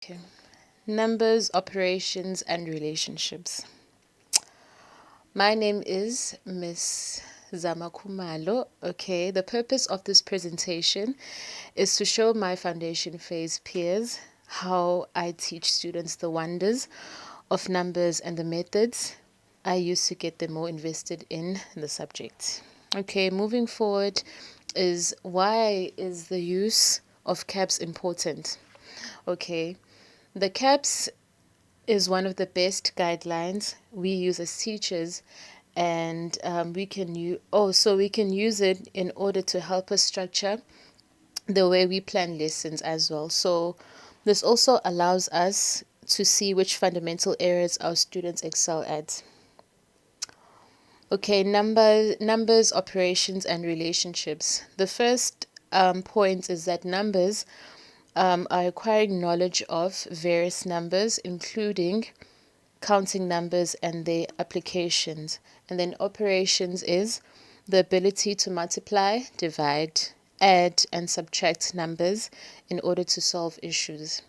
Okay. Numbers, operations, and relationships. My name is Miss Zama Khumalo. Okay, the purpose of this presentation is to show my foundation phase peers how I teach students the wonders of numbers and the methods I use to get them more invested in the subject. Okay, moving forward is why is the use of caps important? Okay, the caps is one of the best guidelines we use as teachers, and we can use it in order to help us structure the way we plan lessons as well. So this also allows us to see which fundamental areas our students excel at. Okay, numbers, operations, and relationships. The first point is that numbers are acquiring knowledge of various numbers, including counting numbers and their applications. And then operations is the ability to multiply, divide, add, and subtract numbers in order to solve issues.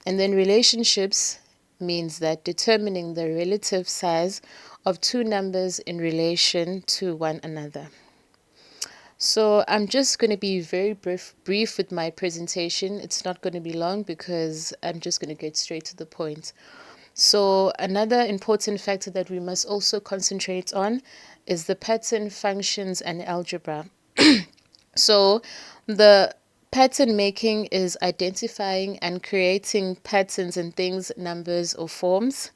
And then relationships means that determining the relative size of two numbers in relation to one another. So I'm just going to be very brief with my presentation. It's not going to be long because I'm just going to get straight to the point. So another important factor that we must also concentrate on is the pattern, functions, and algebra. So the pattern making is identifying and creating patterns in things, numbers, or forms.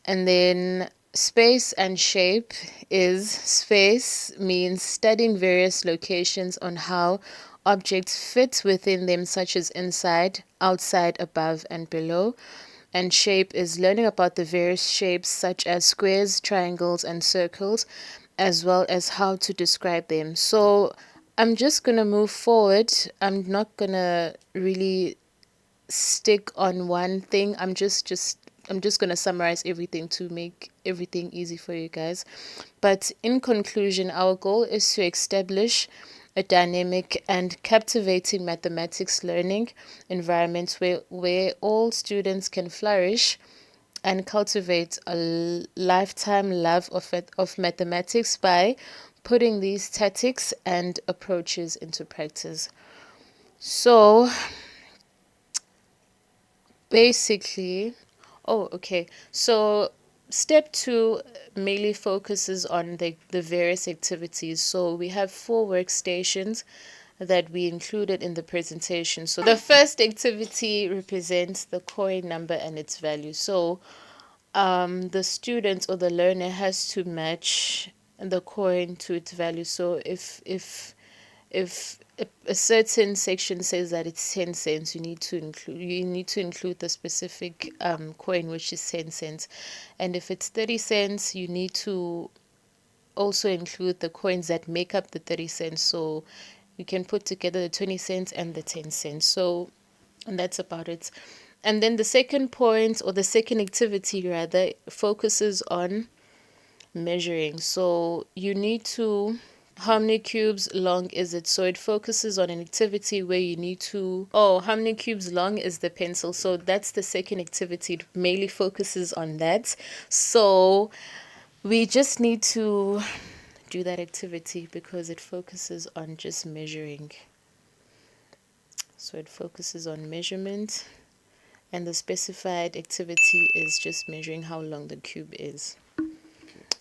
And then space and shape is space means studying various locations on how objects fit within them, such as inside, outside, above, and below. And shape is learning about the various shapes, such as squares, triangles, and circles, as well as how to describe them. So I'm just going to move forward. I'm not going to really stick on one thing. I'm just going to summarize everything to make everything easy for you guys. But in conclusion, our goal is to establish a dynamic and captivating mathematics learning environment where all students can flourish and cultivate a lifetime love of mathematics by putting these tactics and approaches into practice. So basically, okay. So step 2 mainly focuses on the various activities. So we have 4 workstations that we included in the presentation. So the first activity represents the coin number and its value. So the student or the learner has to match the coin to its value. So if a certain section says that it's 10 cents, you need to include the specific coin, which is 10 cents. And if it's 30 cents, you need to also include the coins that make up the 30 cents. So you can put together the 20 cents and the 10 cents. So, and that's about it. And then the second point, or the second activity rather, focuses on measuring. So you need to, how many cubes long is it? So it focuses on an activity where you need to, how many cubes long is the pencil? So that's the second activity. It mainly focuses on that. So we just need to do that activity because it focuses on just measuring. So it focuses on measurement, and the specified activity is just measuring how long the cube is.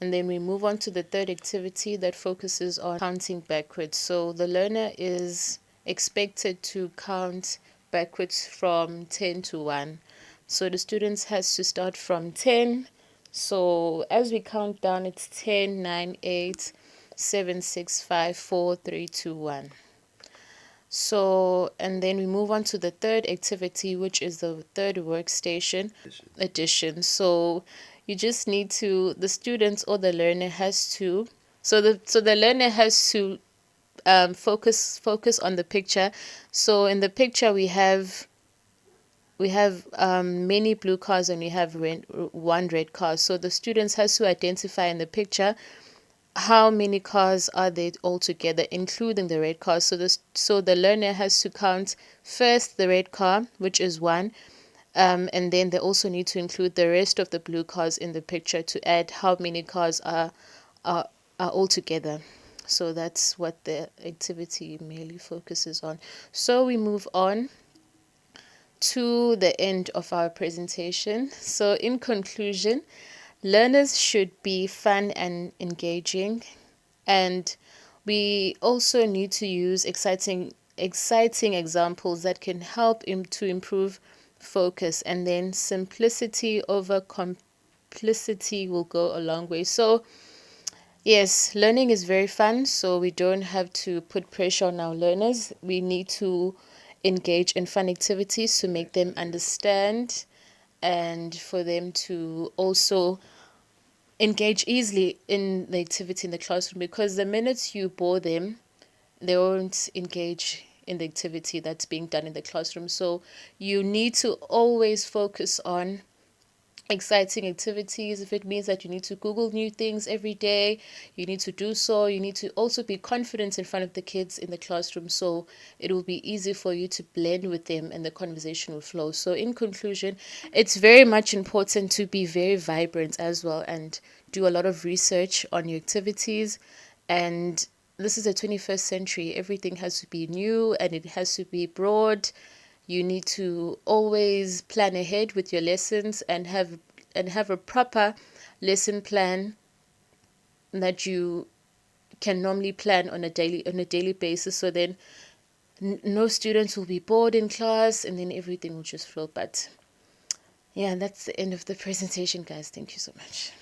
And then we move on to the third activity that focuses on counting backwards. So the learner is expected to count backwards from 10 to 1. So the students has to start from 10. So as we count down, it's 10, 9, 8, 7, 6, 5, 4, 3, 2, 1. So, and then we move on to the third activity, which is the third workstation, addition. So you just need to, the students or the learner has to, so the learner has to focus on the picture. So in the picture we have many blue cars and we have one red car. So the students has to identify in the picture how many cars are there altogether, including the red car. So the learner has to count first the red car, which is one, and then they also need to include the rest of the blue cars in the picture to add how many cars are all together. So that's what the activity mainly focuses on. So we move on to the end of our presentation. So in conclusion, learners should be fun and engaging, and we also need to use exciting examples that can help to improve focus, and then simplicity over complicity will go a long way. So yes, learning is very fun, so we don't have to put pressure on our learners. We need to engage in fun activities to make them understand and for them to also engage easily in the activity in the classroom, because the minute you bore them, they won't engage in the activity that's being done in the classroom. So you need to always focus on exciting activities. If it means that you need to Google new things every day, you need to do so. You need to also be confident in front of the kids in the classroom, so it will be easy for you to blend with them and the conversation will flow. So in conclusion, it's very much important to be very vibrant as well and do a lot of research on your activities. And this is the 21st century. Everything has to be new and it has to be broad. You need to always plan ahead with your lessons and have a proper lesson plan that you can normally plan on a daily basis, so then no students will be bored in class and then everything will just flow. But yeah, that's the end of the presentation, guys. Thank you so much.